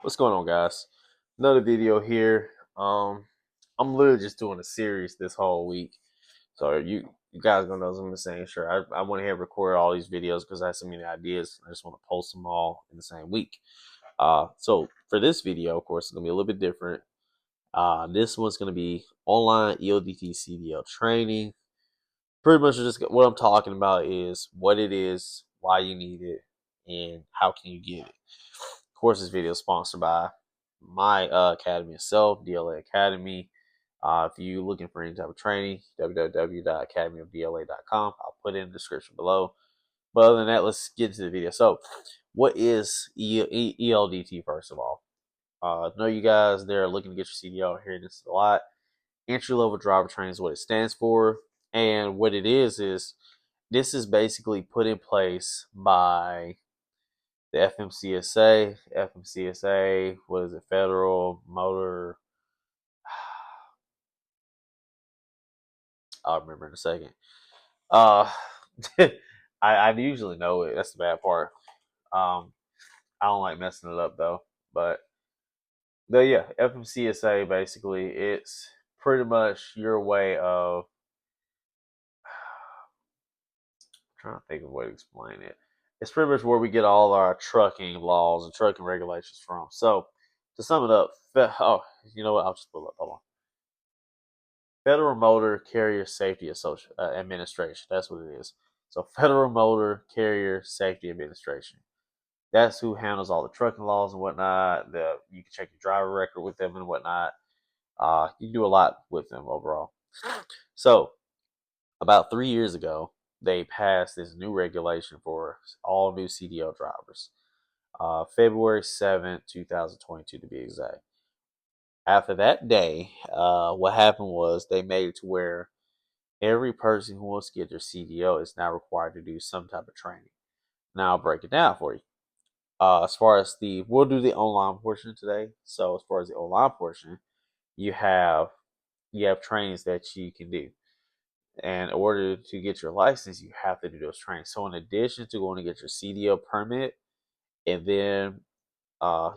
What's going on, guys? Another video here. I'm literally just doing a series this whole week, so you guys gonna know what I'm saying. Sure, I went ahead and recorded all these videos because I had so many ideas. I just want to post them all in the same week. So for this video, of course, it's gonna be a little bit different. This one's gonna be online ELDT CDL training. Pretty much just what I'm talking about is what it is, why you need it, and how can you get it. Of course, this video is sponsored by my academy itself, DLA Academy. If you're looking for any type of training, www.academyofdla.com. I'll put it in the description below. But other than that, let's get into the video. So, what is ELDT, first of all? I know you guys there are looking to get your CDL, hearing this a lot. Entry level driver training is what it stands for. And what it is this is basically put in place by the FMCSA, what is it, Federal Motor, I'll remember in a second. Uh, I usually know it. That's the bad part. I don't like messing it up though. But yeah, FMCSA basically it's pretty much your way of trying to think of a way to explain it. It's pretty much where we get all our trucking laws and trucking regulations from. So to sum it up, you know what? I'll just pull it up. Hold on. Federal Motor Carrier Safety Administration. That's what it is. So Federal Motor Carrier Safety Administration. That's who handles all the trucking laws and whatnot. You can check your driver record with them and whatnot. You can do a lot with them overall. So about 3 years ago, they passed this new regulation for all new CDL drivers. February 7th, 2022 to be exact. After that day, what happened was they made it to where every person who wants to get their CDL is now required to do some type of training. Now I'll break it down for you. As far as we'll do the online portion today. So as far as the online portion, you have trainings that you can do. And in order to get your license, you have to do those trainings. So in addition to going to get your CDL permit, and then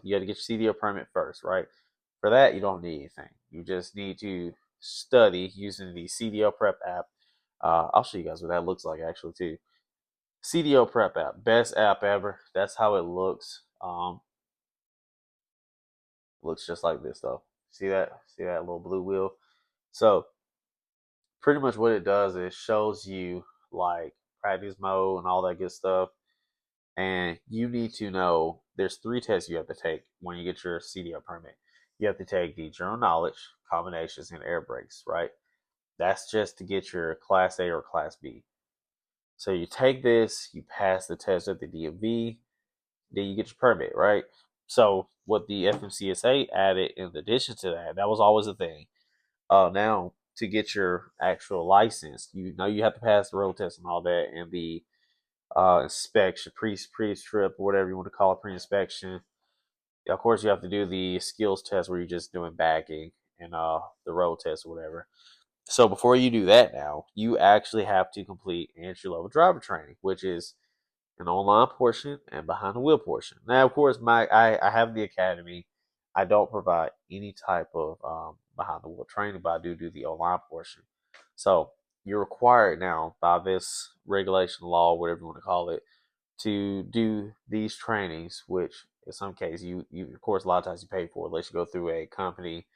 you have to get your CDL permit first, right? For that, you don't need anything. You just need to study using the CDL Prep app. I'll show you guys what that looks like actually too. CDL Prep app, best app ever. That's how it looks. Looks just like this though. See that? See that little blue wheel? So pretty much what it does is shows you like practice mode and all that good stuff. And you need to know there's 3 tests you have to take when you get your CDL permit. You have to take the general knowledge, combinations, and air brakes, right? That's just to get your Class A or Class B. So you take this, you pass the test at the DMV, then you get your permit, right? So what the FMCSA added in addition to that, that was always a thing. Now to get your actual license, you know you have to pass the road test and all that, and the inspection, pre-trip, whatever you want to call it, pre-inspection. Of course, you have to do the skills test where you're just doing backing and the road test or whatever. So before you do that now, you actually have to complete entry level driver training, which is an online portion and behind the wheel portion. Now, of course, I have the academy. I don't provide any type of behind the wheel training, but I do the online portion. So you're required now by this regulation, law, whatever you want to call it, to do these trainings, which in some cases you of course a lot of times you pay for it unless you go through a company.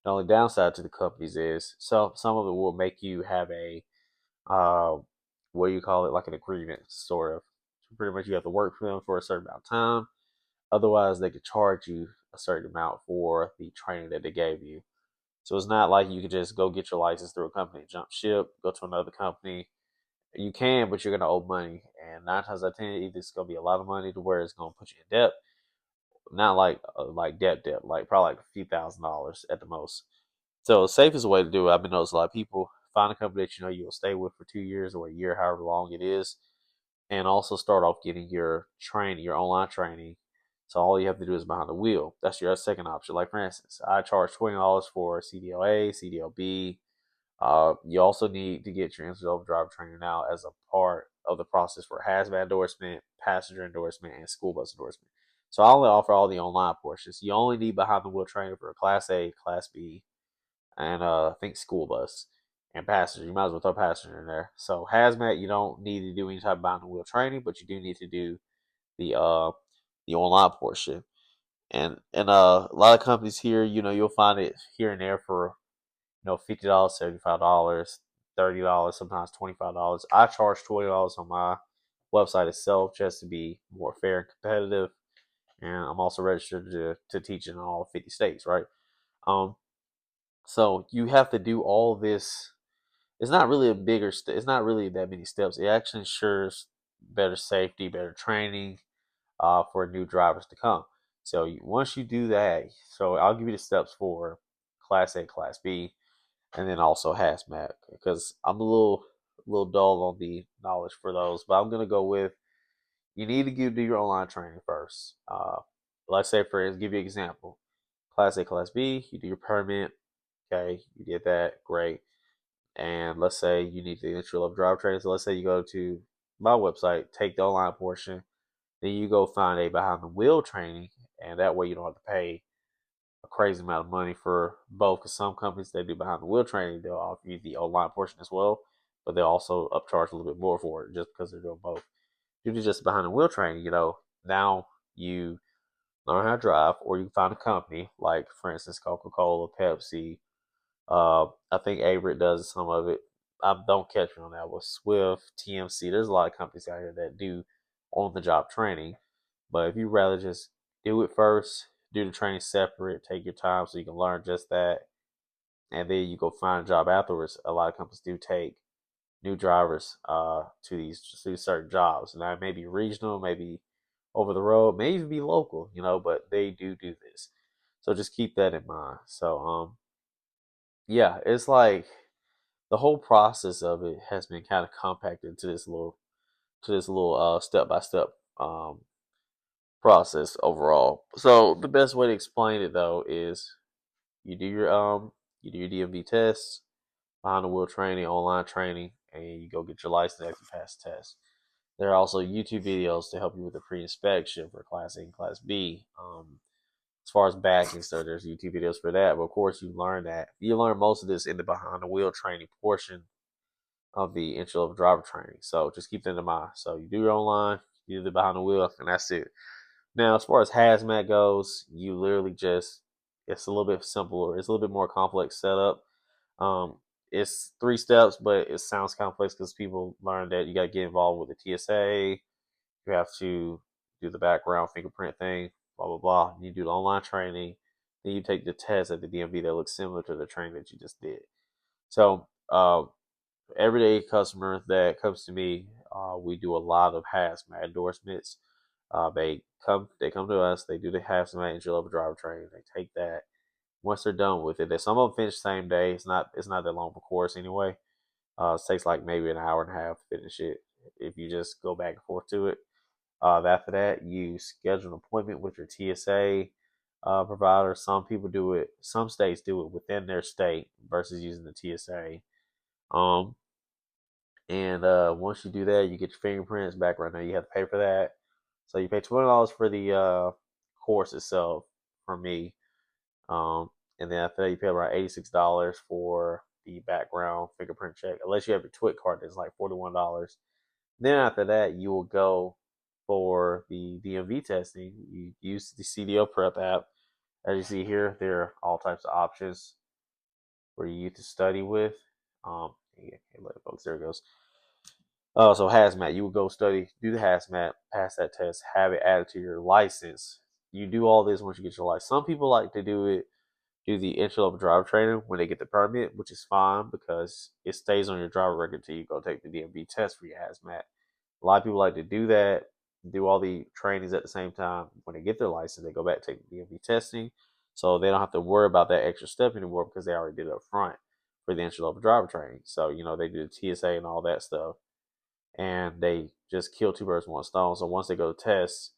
The only downside to the companies is some of it will make you have a uh, what do you call it, like an agreement sort of. So pretty much you have to work for them for a certain amount of time. Otherwise, they could charge you a certain amount for the training that they gave you. So it's not like you could just go get your license through a company, jump ship, go to another company. You can, but you're gonna owe money, and 9 times out of 10, either it's gonna be a lot of money to where it's gonna put you in debt. Not like debt, like probably like a few $1,000s at the most. So the safest way to do it, I've been noticing a lot of people find a company that you know you'll stay with for 2 years or a year, however long it is, and also start off getting your training, your online training. So all you have to do is behind the wheel. That's your second option. Like for instance, I charge $20 for CDL A, CDL B. You also need to get your entry level driver training now as a part of the process for Hazmat endorsement, passenger endorsement, and school bus endorsement. So I only offer all the online portions. You only need behind the wheel training for Class A, Class B, and I think school bus and passenger. You might as well throw passenger in there. So hazmat, you don't need to do any type of behind the wheel training, but you do need to do the uh the online portion. And a lot of companies here, you'll find it here and there for $50, $75, $30, sometimes $25. I charge $20 on my website itself just to be more fair and competitive. And I'm also registered to teach in all 50 states, right? Um, so you have to do all this. It's not really it's not really that many steps. It actually ensures better safety, better training for new drivers to come. So once you do that, so I'll give you the steps for Class A, Class B, and then also hazmat because I'm a little dull on the knowledge for those. But I'm gonna go with you need to do your online training first. Let's say for instance, give you an example. Class A, Class B, you do your permit. Okay, you did that, great. And let's say you need the entry level driver training. So let's say you go to my website, take the online portion, then you go find a behind the wheel training, and that way you don't have to pay a crazy amount of money for both. Because some companies they do behind the wheel training, they'll offer you the online portion as well, but they'll also upcharge a little bit more for it just because they're doing both. If you do just behind the wheel training, now you learn how to drive, or you can find a company like, for instance, Coca-Cola, Pepsi. I think Averett does some of it. I don't catch me on that with Swift, TMC. There's a lot of companies out here that do on the job training. But if you rather just do it first, do the training separate, take your time so you can learn just that, and then you go find a job afterwards. A lot of companies do take new drivers to these certain jobs. Now it may be regional, maybe over the road, may even be local, but they do this. So just keep that in mind. So yeah, it's like the whole process of it has been kind of compacted into this little step by step process overall. So the best way to explain it though is you do your you do your DMV tests, behind the wheel training, online training, and you go get your license after you pass the test. There are also YouTube videos to help you with the pre-inspection for Class A and Class B. As far as backing stuff, there's YouTube videos for that. But of course, you learn most of this in the behind the wheel training portion of the entry level driver training. So just keep that in mind. So you do your online, you do the behind the wheel, and that's it. Now, as far as hazmat goes, you literally it's a little bit simpler. It's a little bit more complex setup. Um, it's 3 steps, but it sounds complex because people learn that you got to get involved with the TSA. You have to do the background fingerprint thing, blah, blah, blah. You do the online training. Then you take the test at the DMV that looks similar to the training that you just did. So, everyday customer that comes to me, we do a lot of hazmat endorsements. They come to us. They do the hazmat entry level driver training. They take that. Once they're done with it, some of them finish the same day. It's not that long of a course anyway. It takes like maybe an hour and a half to finish it if you just go back and forth to it. After that, you schedule an appointment with your TSA provider. Some people do it. Some states do it within their state versus using the TSA. Um, and once you do that, you get your fingerprints back. Right now, you have to pay for that. So you pay $20 for the course itself from me. And then after that, you pay around $86 for the background fingerprint check. Unless you have your TWIC card, that's like $41. Then after that, you will go for the DMV testing. You use the CDL Prep app. As you see here, there are all types of options for you to study with. Yeah, folks, there it goes. So hazmat, you would go study, do the hazmat, pass that test, have it added to your license. You do all this once you get your license. Some people like to do the entry level driver training when they get the permit, which is fine because it stays on your driver record until you go take the DMV test for your hazmat. A lot of people like to do that, do all the trainings at the same time. When they get their license, they go back to take the DMV testing, so they don't have to worry about that extra step anymore because they already did it up front for the entry level driver training. So they do the TSA and all that stuff, and they just kill two birds with one stone. So once they go to test,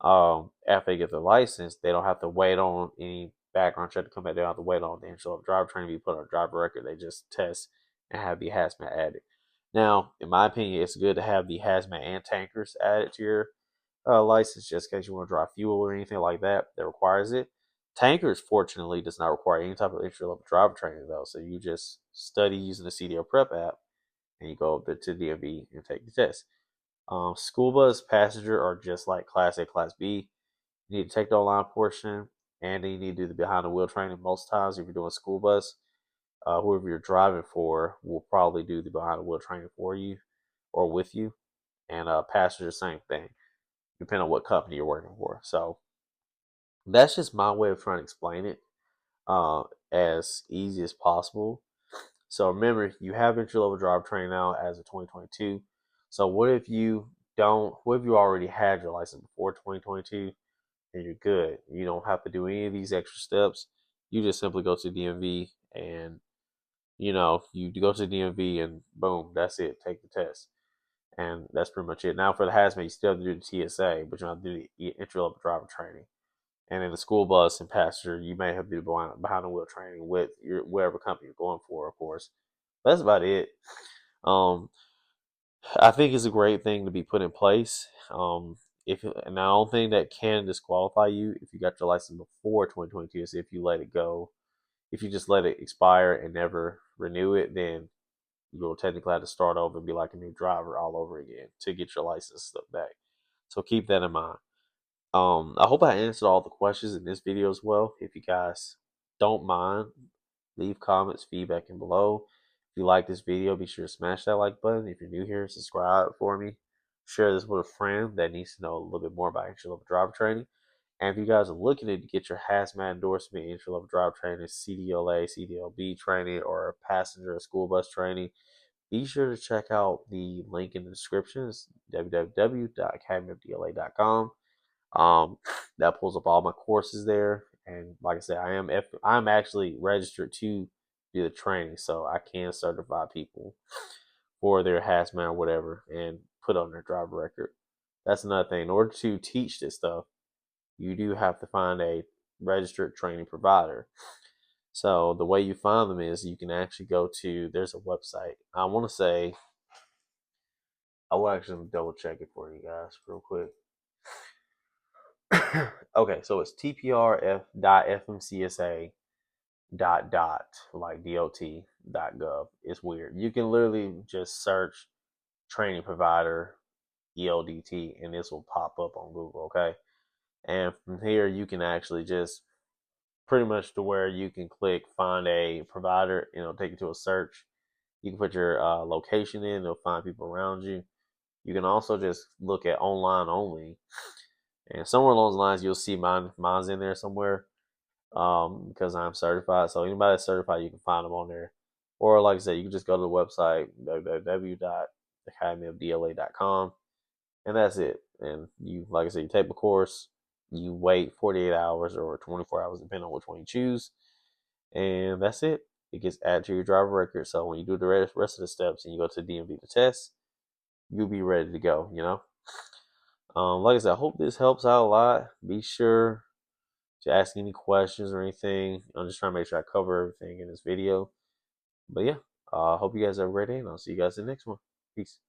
after they get their license, they don't have to wait on any background check to come back. They don't have to wait on the entry level driver training to be put on a driver record. They just test and have the hazmat added. Now, in my opinion, it's good to have the hazmat and tankers added to your license, just in case you want to drive fuel or anything like that that requires it. Tankers, fortunately, does not require any type of entry level driver training though. So you just study using the CDL Prep app, and you go up to DMV and take the test. School bus passenger are just like Class A, Class B. You need to take the online portion, and then you need to do the behind the wheel training. Most times, if you're doing school bus, whoever you're driving for will probably do the behind the wheel training for you or with you. And passenger, same thing, depending on what company you're working for. So that's just my way of trying to explain it as easy as possible. So remember, you have entry level driver training now as of 2022. So what if you don't? What if you already had your license before 2022 and you're good? You don't have to do any of these extra steps. You just simply go to DMV and you go to DMV and boom, that's it. Take the test, and that's pretty much it. Now for the hazmat, you still have to do the TSA, but you don't have to do the entry level driver training. And in the school bus and passenger, you may have to do behind the wheel training with your whatever company you're going for, of course. That's about it. Um, I think it's a great thing to be put in place. And the only thing that can disqualify you if you got your license before 2022 is if you let it go. If you just let it expire and never renew it, then you'll technically have to start over and be like a new driver all over again to get your license stuff back. So keep that in mind. I hope I answered all the questions in this video as well. If you guys don't mind, leave comments, feedback in below. If you like this video, be sure to smash that like button. If you're new here, subscribe for me. Share this with a friend that needs to know a little bit more about entry level driver training. And if you guys are looking to get your hazmat endorsement, entry level driver training, CDL A, CDL B training, or passenger or school bus training, be sure to check out the link in the description. It's www.academyofdla.com. That pulls up all my courses there, and like I said, I'm actually registered to do the training, so I can certify people for their hazmat or whatever and put on their driver record. That's another thing. In order to teach this stuff, you do have to find a registered training provider. So the way you find them is you can actually go to, there's a website. I want to say, I will actually double check it for you guys real quick. Okay, so it's tprf.fmcsa like dot.gov. It's weird. You can literally just search training provider ELDT and this will pop up on Google, okay? And from here you can actually just pretty much to where you can click find a provider and it'll take you to a search. You can put your location in, it'll find people around you. You can also just look at online only. And somewhere along those lines, you'll see mine's in there somewhere because I'm certified. So anybody that's certified, you can find them on there. Or like I said, you can just go to the website, www.academyofdla.com, and that's it. And you, like I said, you take the course, you wait 48 hours or 24 hours, depending on which one you choose, and that's it. It gets added to your driver record. So when you do the rest of the steps and you go to DMV to test, you'll be ready to go, Like I said, I hope this helps out a lot. Be sure to ask any questions or anything. I'm just trying to make sure I cover everything in this video. But yeah, I hope you guys have a great day, and I'll see you guys in the next one. Peace.